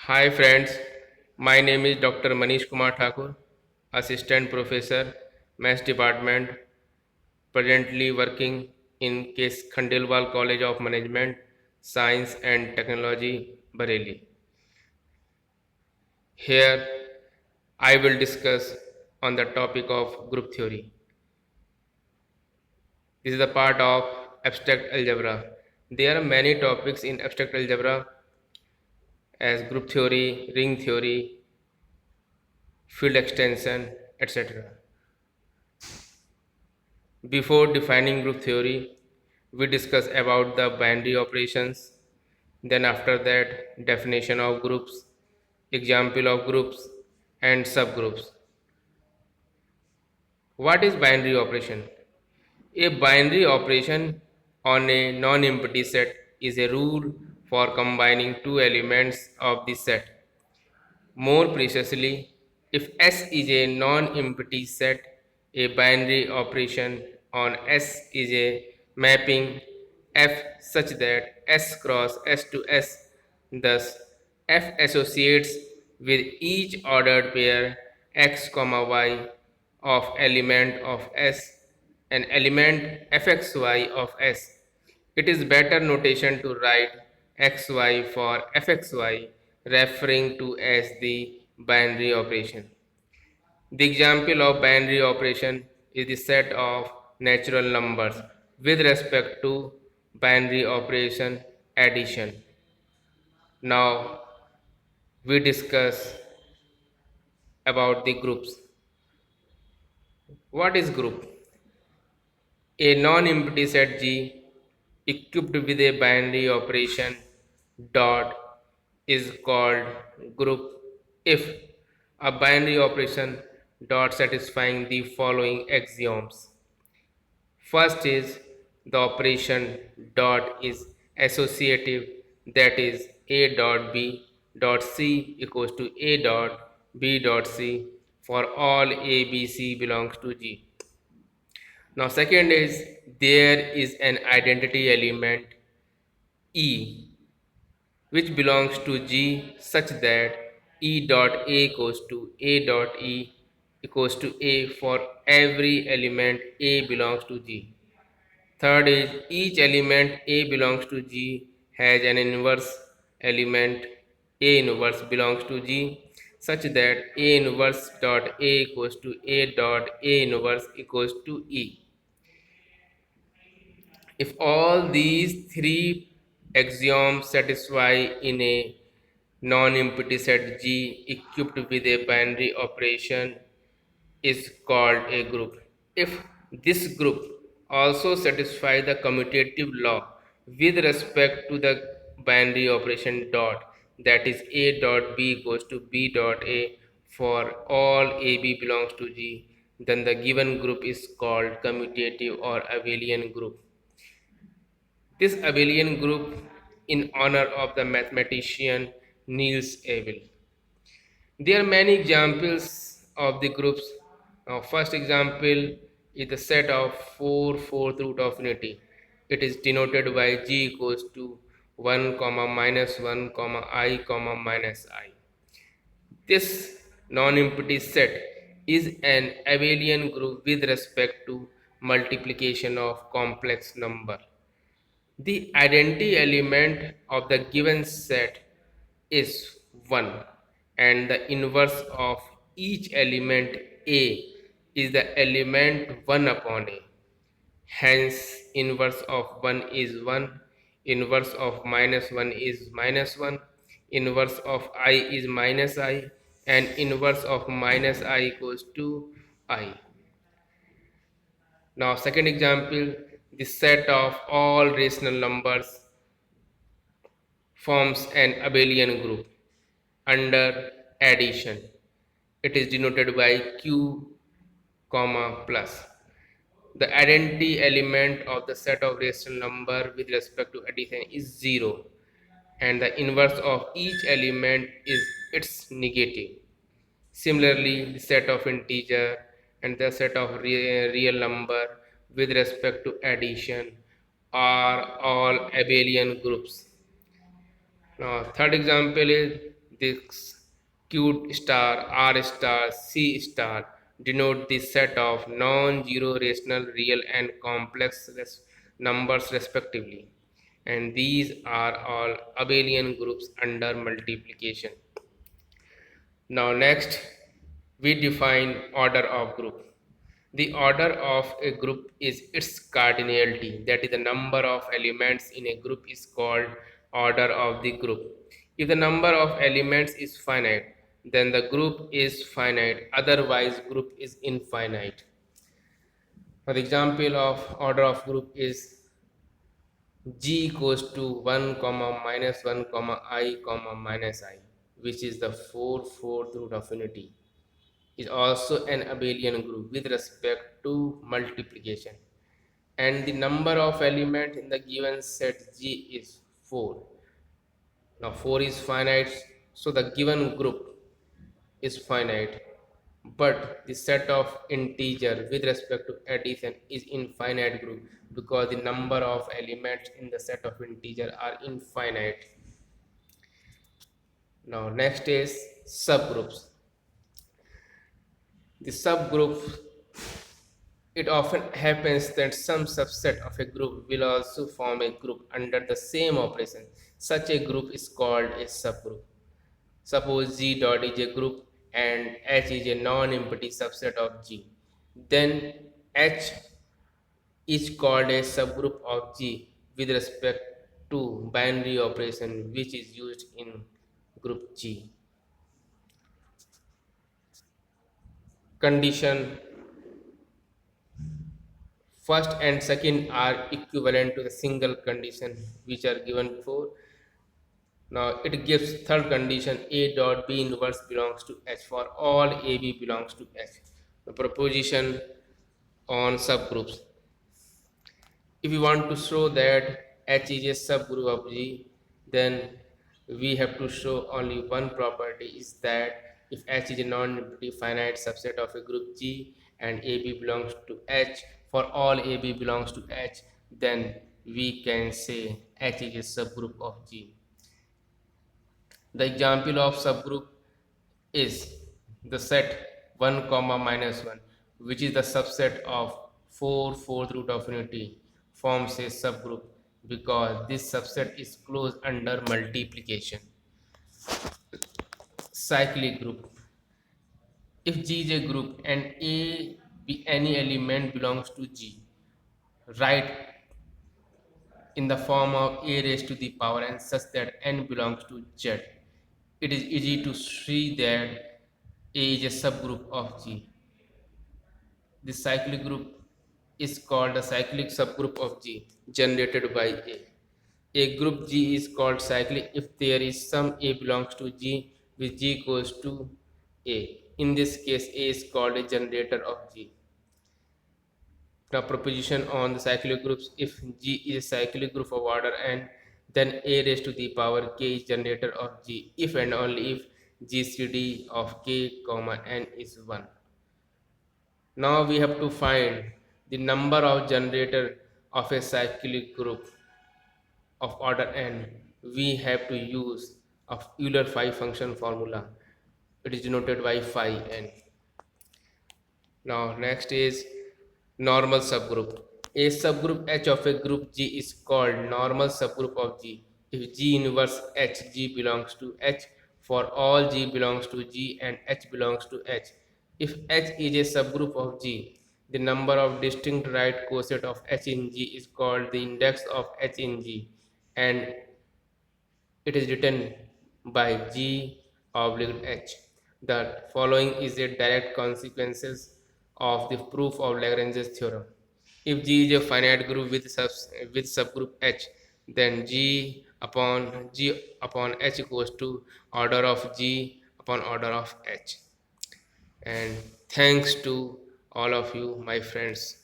Hi friends, my name is Dr. Manish Kumar Thakur, Assistant Professor, Maths Department, presently working in Case Khandelwal College of Management, Science and Technology, Bareilly. Here I will discuss on the topic of group theory. This is the part of abstract algebra. There are many topics in abstract algebra as group theory, ring theory, field extension, etc. Before defining group theory, we discuss about the binary operations. Then after that, definition of groups, example of groups and subgroups. What is binary operation? A binary operation on a non-empty set is a rule for combining two elements of the set. More precisely, if S is a non-empty set, a binary operation on S is a mapping F such that S cross S to S. Thus, F associates with each ordered pair x, y of element of S an element fxy of S. It is better notation to write xy for fxy referring to as the binary operation. The example of binary operation is the set of natural numbers with respect to binary operation addition. Now we discuss about the groups. What is group? A non-empty set G equipped with a binary operation dot is called group if a binary operation dot satisfying the following axioms. First is the operation dot is associative, that is a dot b dot c equals to a dot b dot c for all a b c belongs to G. Now second is there is an identity element E which belongs to G such that E dot A equals to A dot E equals to A for every element A belongs to G. Third is each element A belongs to G has an inverse element A inverse belongs to G such that A inverse dot A equals to A dot A inverse equals to E. If all these three axioms satisfy in a non-empty set G equipped with a binary operation is called a group. If this group also satisfies the commutative law with respect to the binary operation dot, that is A dot B goes to B dot A for all AB belongs to G, then the given group is called commutative or abelian group. This abelian group in honor of the mathematician Niels Abel. There are many examples of the groups. Now, first example is the set of 4 fourth root of unity. It is denoted by G equals to 1 comma minus 1 comma I comma minus I. This non-empty set is an abelian group with respect to multiplication of complex number. The identity element of the given set is 1 and the inverse of each element A is the element 1 upon A. Hence, inverse of 1 is 1, inverse of minus 1 is minus 1, inverse of I is minus I, and inverse of minus I equals to I. Now, second example, the set of all rational numbers forms an abelian group under addition. It is denoted by q comma plus. The identity element of the set of rational number with respect to addition is 0 and the inverse of each element is its negative. Similarly, the set of integer and the set of real number with respect to addition are all abelian groups. Now, third example is This Q star, R star, C star denote the set of non-zero rational real and complex numbers respectively, and these are all abelian groups under multiplication. Now next we define order of group. The order of a group is its cardinality, that is, the number of elements in a group is called order of the group. If the number of elements is finite, then the group is finite, otherwise group is infinite. For the example of order of group is G equals to 1 comma minus 1 comma I comma minus I, which is the 4th root of unity, is also an abelian group with respect to multiplication, and the number of elements in the given set G is 4. Now 4 is finite, so the given group is finite, but the set of integer with respect to addition is infinite group because the number of elements in the set of integer are infinite. Now next is subgroups. The subgroup, it often happens that some subset of a group will also form a group under the same operation. Such a group is called a subgroup. Suppose G dot is a group and H is a non-empty subset of G. Then H is called a subgroup of G with respect to binary operation which is used in group G. Condition first and second are equivalent to the single condition which are given before. Now it gives third condition A dot B inverse belongs to H for all AB belongs to H. The proposition on subgroups. If we want to show that H is a subgroup of G, then we have to show only one property, is that if H is a non-empty finite subset of a group G and AB belongs to H, for all AB belongs to H, then we can say H is a subgroup of G. The example of subgroup is the set 1 comma minus 1, which is the subset of 4th root of unity, forms a subgroup because this subset is closed under multiplication. Cyclic group. If G is a group and A be any element belongs to G, write in the form of a raised to the power n such that n belongs to Z. It is easy to see that A is a subgroup of G. This cyclic group is called a cyclic subgroup of G generated by A. A group G is called cyclic if there is some A belongs to G with G equals to A. In this case, A is called a generator of G. Now proposition on the cyclic groups: if G is a cyclic group of order n, then A raised to the power k is generator of G if and only if GCD of k comma n is 1. Now we have to find the number of generator of a cyclic group of order n. We have to use a Euler-Phi function formula. It is denoted by phi n. Now next is normal subgroup. A subgroup H of a group G is called normal subgroup of G if G inverse H G belongs to H for all G belongs to G and H belongs to H. If H is a subgroup of G, the number of distinct right coset of H in G is called the index of H in G, and it is written by G oblique H. The following is a direct consequences of the proof of Lagrange's theorem. If G is a finite group with subgroup H, then G upon H equals to order of G upon order of H. And thanks to all of you, my friends.